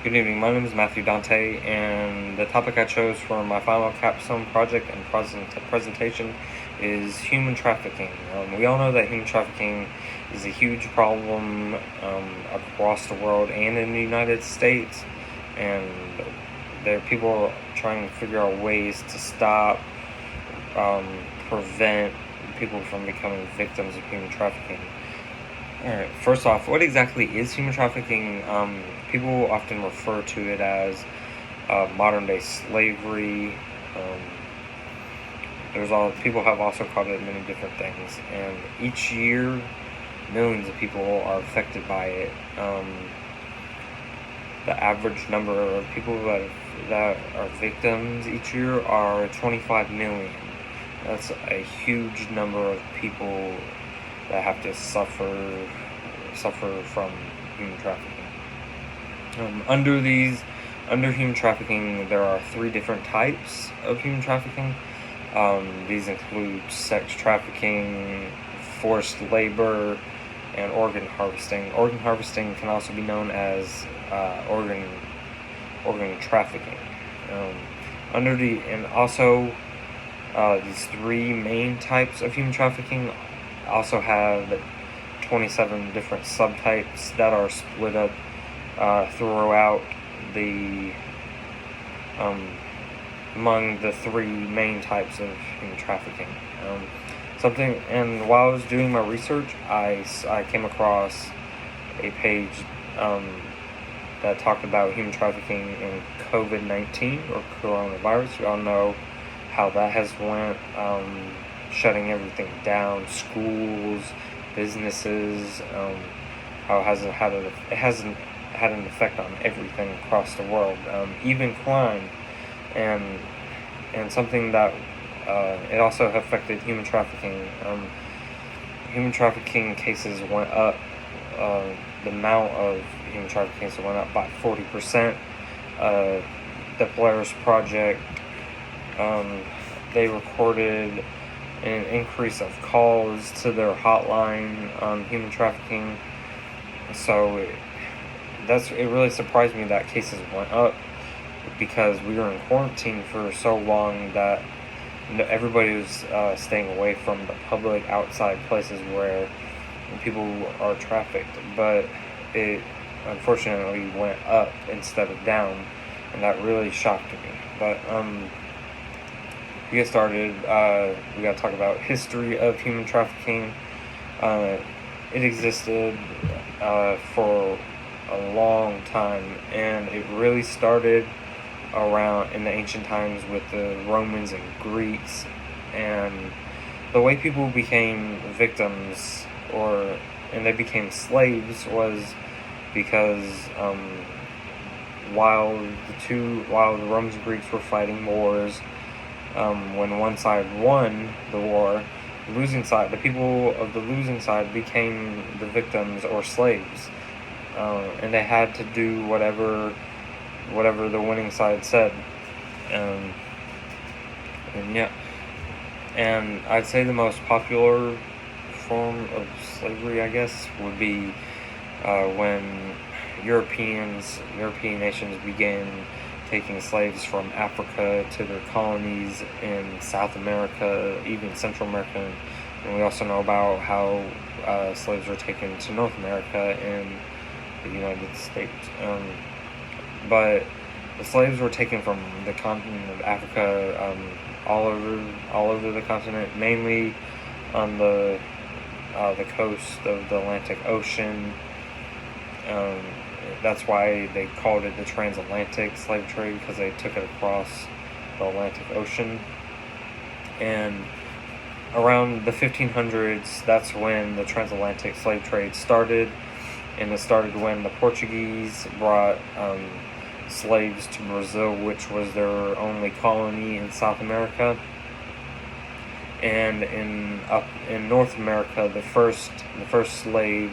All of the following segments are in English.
Good evening, my name is Matthew Dante, and the topic I chose for my final capstone project and presentation is human trafficking. We all know that human trafficking is a huge problem across the world and in the United States, and there are people trying to figure out ways to stop, prevent people from becoming victims of human trafficking. Alright, first off, what exactly is human trafficking? People often refer to it as modern day slavery. People have also called it many different things, and each year, millions of people are affected by it. The average number of people that are victims each year are 25 million. That's a huge number of people that have to suffer from human trafficking. Under human trafficking, there are 3 different types of human trafficking. These include sex trafficking, forced labor, and organ harvesting. Organ harvesting can also be known as organ trafficking. These 3 main types of human trafficking also have 27 different subtypes that are split up throughout among the 3 main types of human trafficking. And while I was doing my research, I came across a page that talked about human trafficking in COVID-19 or coronavirus. We all know how that has went, shutting everything down, schools, businesses, how it hasn't had an effect on everything across the world, even crime, and something that it also affected human trafficking. Human trafficking cases went up. The amount of human trafficking cases went up by 40%. The Polaris Project, they recorded an increase of calls to their hotline on human trafficking. So it really surprised me that cases went up, because we were in quarantine for so long that everybody was staying away from the public outside places where people are trafficked. But it unfortunately went up instead of down, and that really shocked me. But to get started, we got to talk about history of human trafficking. It existed for a long time, and it really started around in the ancient times with the Romans and Greeks. And the way people became victims and they became slaves was because while the Romans and Greeks were fighting wars, when one side won the war, the people of the losing side became the victims or slaves, and they had to do whatever the winning side said. And I'd say the most popular form of slavery, I guess, would be when European nations began taking slaves from Africa to their colonies in South America, even Central America. And we also know about how slaves were taken to North America and the United States. But the slaves were taken from the continent of Africa, all over the continent, mainly on the coast of the Atlantic Ocean. That's why they called it the transatlantic slave trade, because they took it across the Atlantic Ocean. And around the 1500s, that's when the transatlantic slave trade started. And it started when the Portuguese brought slaves to Brazil, which was their only colony in South America. And in North America, the first slave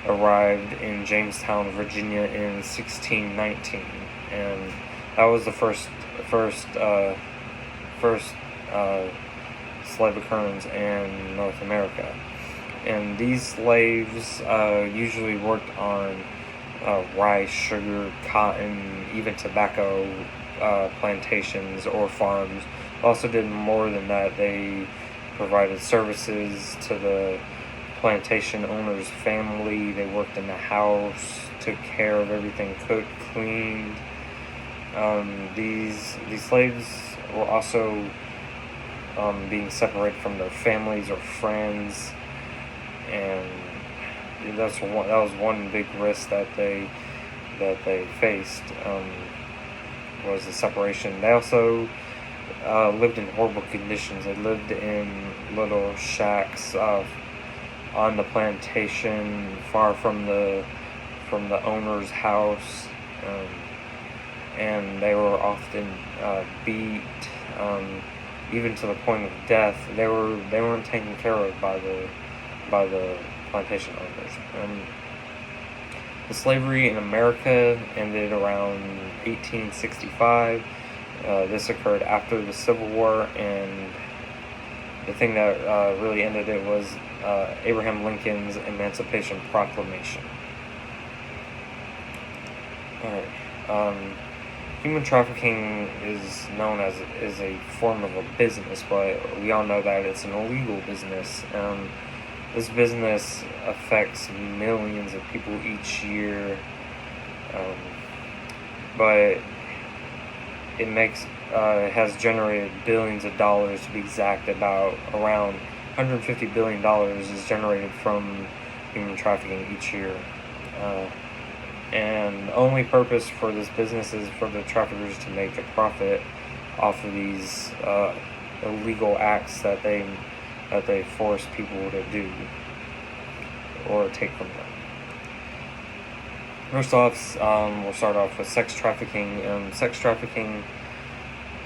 arrived in Jamestown, Virginia, in 1619, and that was the first slave occurrence in North America. And these slaves usually worked on rice, sugar, cotton, even tobacco plantations or farms. Also did more than that. They provided services to the plantation owner's family. They worked in the house, took care of everything, cooked, cleaned. These slaves were also being separated from their families or friends, and that was one big risk that they faced, was the separation. They also lived in horrible conditions. They lived in little shacks on the plantation, far from the owner's house, and they were often beat, even to the point of death. They weren't taken care of by the plantation owners. The slavery in America ended around 1865. This occurred after the Civil War, and the thing that really ended it was Abraham Lincoln's Emancipation Proclamation. Alright. Human trafficking is known as a form of a business, but we all know that it's an illegal business. This business affects millions of people each year, but it has generated billions of dollars. To be exact, about around $150 billion is generated from human trafficking each year. And the only purpose for this business is for the traffickers to make a profit off of these illegal acts that they force people to do or take from them. First off, we'll start off with sex trafficking. Sex trafficking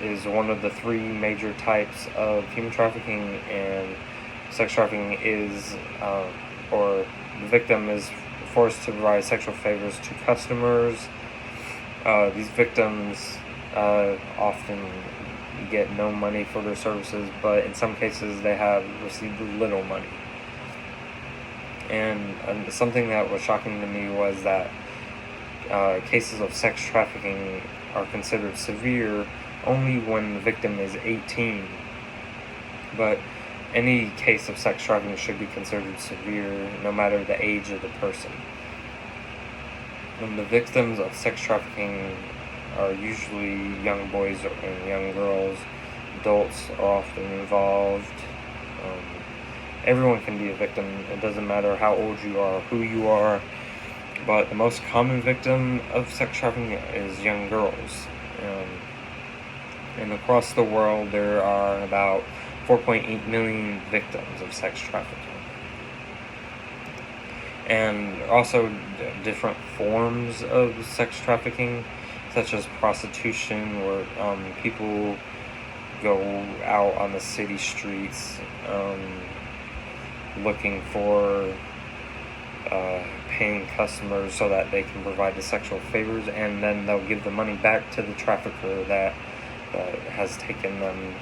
is one of the three major types of human trafficking, and sex trafficking is, or the victim is forced to provide sexual favors to customers. These victims often get no money for their services, but in some cases they have received little money. And something that was shocking to me was that cases of sex trafficking are considered severe only when the victim is 18. But any case of sex trafficking should be considered severe no matter the age of the person. And the victims of sex trafficking are usually young boys and young girls. Adults are often involved. Everyone can be a victim. It doesn't matter how old you are, who you are. But the most common victim of sex trafficking is young girls. And across the world, there are about 4.8 million victims of sex trafficking. And also different forms of sex trafficking, such as prostitution, where people go out on the city streets looking for paying customers so that they can provide the sexual favors, and then they'll give the money back to the trafficker that has taken them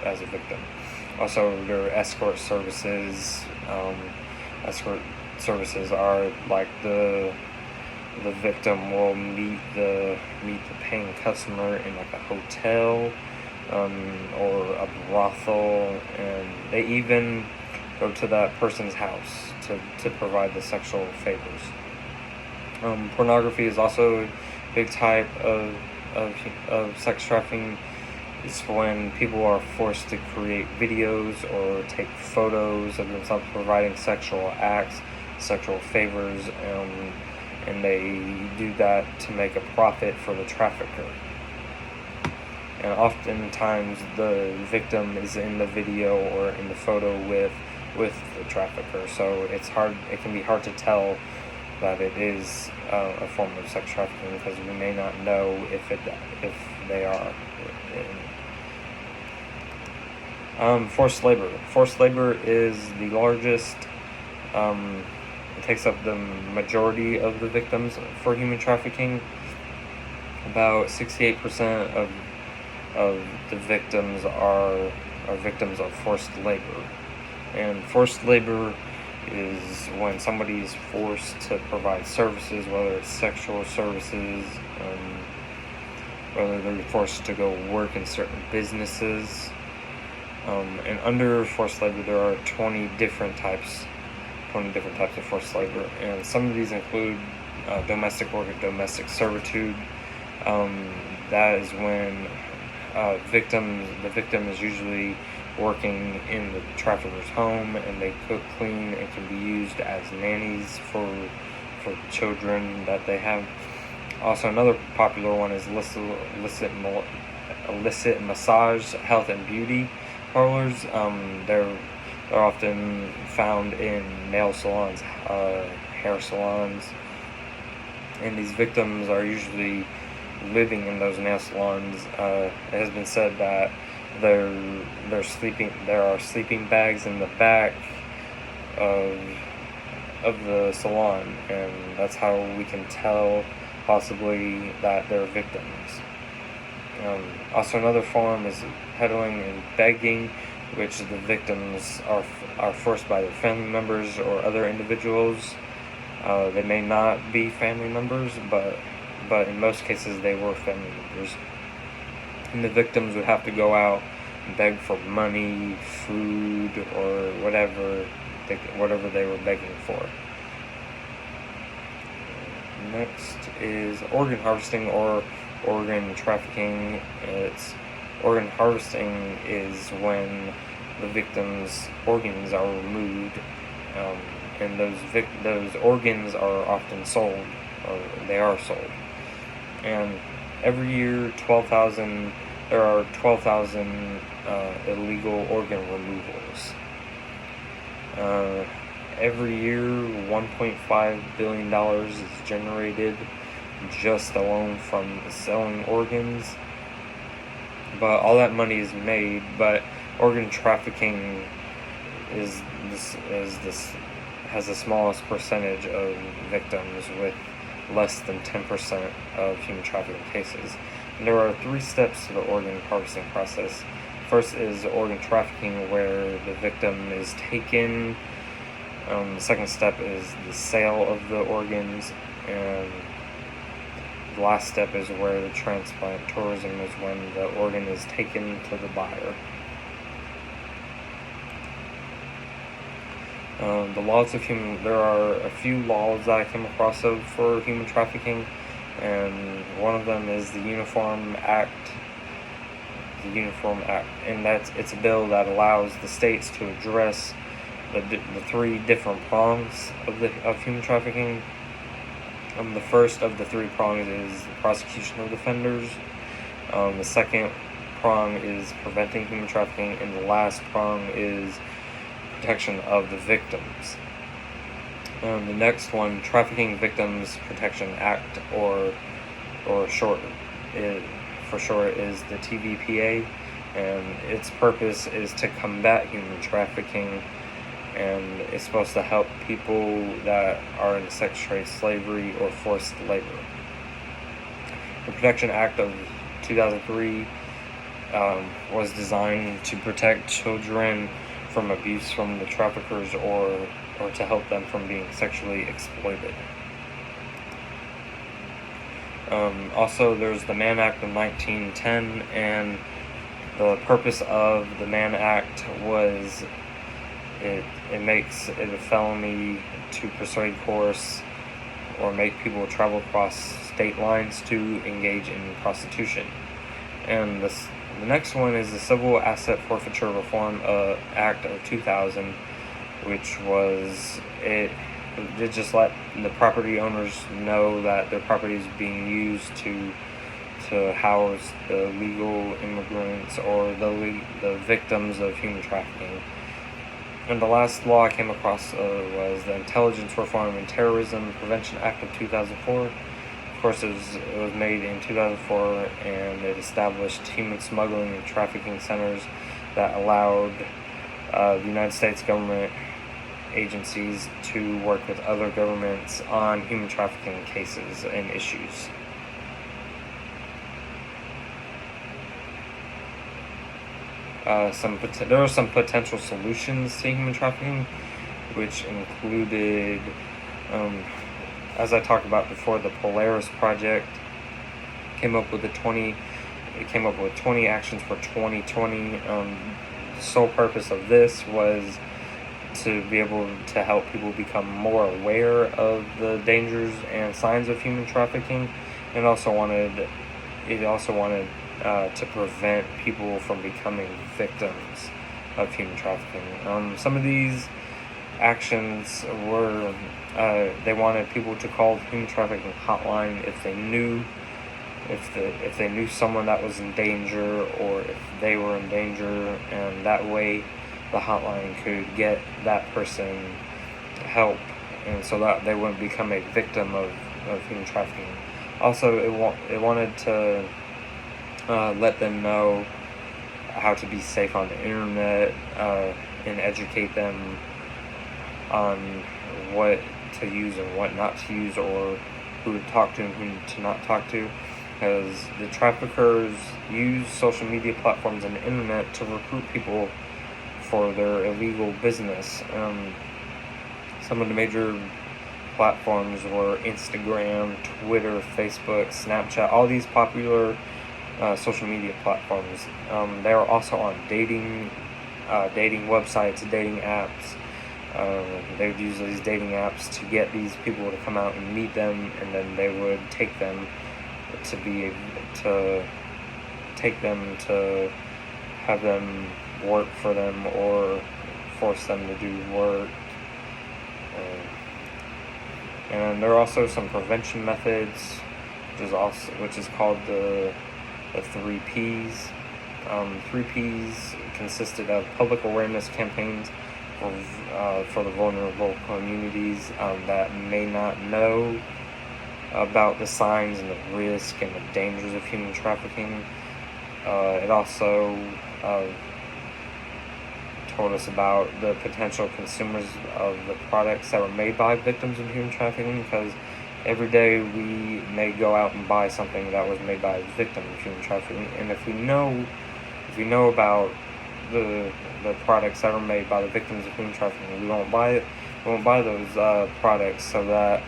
as a victim. Also, there are escort services. Escort services are like the victim will meet the paying customer in like a hotel or a brothel, and they even go to that person's house to provide the sexual favors. Pornography is also a big type of sex trafficking. It's when people are forced to create videos or take photos of themselves providing sexual acts, sexual favors, and they do that to make a profit for the trafficker. And oftentimes the victim is in the video or in the photo with the trafficker, so it can be hard to tell that it is a form of sex trafficking because we may not know if they are. Forced labor. Forced labor is the largest. It takes up the majority of the victims for human trafficking. About 68% of the victims are victims of forced labor. And forced labor is when somebody is forced to provide services, whether it's sexual services, whether they're forced to go work in certain businesses. And under forced labor, there are 20 different types of forced labor, and some of these include domestic work and domestic servitude. That is when the victim is usually working in the trafficker's home, and they cook, clean, and can be used as nannies for children that they have. Also, another popular one is illicit massage, health, and beauty parlors. They're often found in nail salons, hair salons, and these victims are usually living in those nail salons. It has been said that there are sleeping bags in the back of the salon, and that's how we can tell possibly that they're victims. Also, another form is peddling and begging, which the victims are forced by their family members or other individuals. They may not be family members, but in most cases they were family members. And the victims would have to go out and beg for money, food, or whatever they were begging for. Next is organ harvesting or organ trafficking. Organ harvesting is when the victim's organs are removed, and those organs are often sold, or they are sold. And every year, there are 12,000 illegal organ removals. Every year, $1.5 billion is generated just alone from selling organs. But all that money is made, but organ trafficking has the smallest percentage of victims, with less than 10% of human trafficking cases. And there are 3 steps to the organ harvesting process. First is organ trafficking, where the victim is taken. The second step is the sale of the organs, and the last step is where the transplant tourism is, when the organ is taken to the buyer. There are a few laws that I came across for human trafficking, and one of them is the Uniform Act. And it's a bill that allows the states to address the 3 different prongs of human trafficking. The first of the 3 prongs is the prosecution of offenders. The second prong is preventing human trafficking, and the last prong is protection of the victims. The next one, Trafficking Victims Protection Act, or for short, is the TVPA, and its purpose is to combat human trafficking, and it's supposed to help people that are in sex trade, slavery, or forced labor. The Protection Act of 2003 was designed to protect children from abuse from the traffickers, or to help them from being sexually exploited. Also, there's the Mann Act of 1910, and the purpose of the Mann Act was it makes it a felony to persuade, coerce, or make people travel across state lines to engage in prostitution. And the next one is the Civil Asset Forfeiture Reform Act of 2000, which was it just let the property owners know that their property is being used to house the legal immigrants or the victims of human trafficking. And the last law I came across was the Intelligence Reform and Terrorism Prevention Act of 2004. Of course, it was made in 2004, and it established human smuggling and trafficking centers that allowed the United States government agencies to work with other governments on human trafficking cases and issues. There are some potential solutions to human trafficking. which included, as I talked about before, the Polaris Project came up with 20 actions for 2020. The sole purpose of this was to be able to help people become more aware of the dangers and signs of human trafficking, and also wanted to prevent people from becoming victims of human trafficking. Some of these actions were they wanted people to call the human trafficking hotline if they knew someone that was in danger, or if they were in danger, and that way the hotline could get that person help, and so that they wouldn't become a victim of human trafficking. Also, it wanted to let them know how to be safe on the internet, and educate them on what to use and what not to use, or who to talk to and who to not talk to, because the traffickers use social media platforms and the internet to recruit people for their illegal business. Some of the major platforms were Instagram, Twitter, Facebook, Snapchat, all these popular social media platforms. They are also on dating websites, dating apps. They would use these dating apps to get these people to come out and meet them, and then they would take them to have them work for them or force them to do work. And there are also some prevention methods, which is called the 3Ps. 3Ps consisted of public awareness campaigns for the vulnerable communities that may not know about the signs and the risk and the dangers of human trafficking. It also told us about the potential consumers of the products that were made by victims of human trafficking, because every day we may go out and buy something that was made by a victim of human trafficking, and if we know about the products that were made by the victims of human trafficking, we won't buy those products, so that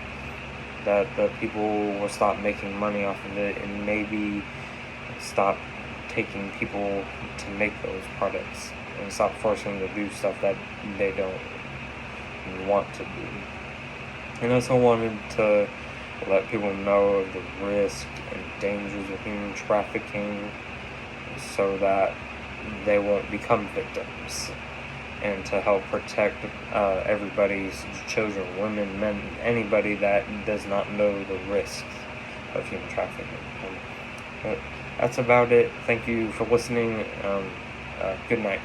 the people will stop making money off of it, and maybe stop taking people to make those products, and stop forcing them to do stuff that they don't want to do. And I also wanted to let people know of the risk and dangers of human trafficking, so that they won't become victims, and to help protect everybody's children, women, men, anybody that does not know the risks of human trafficking. But that's about it. Thank you for listening. Good night.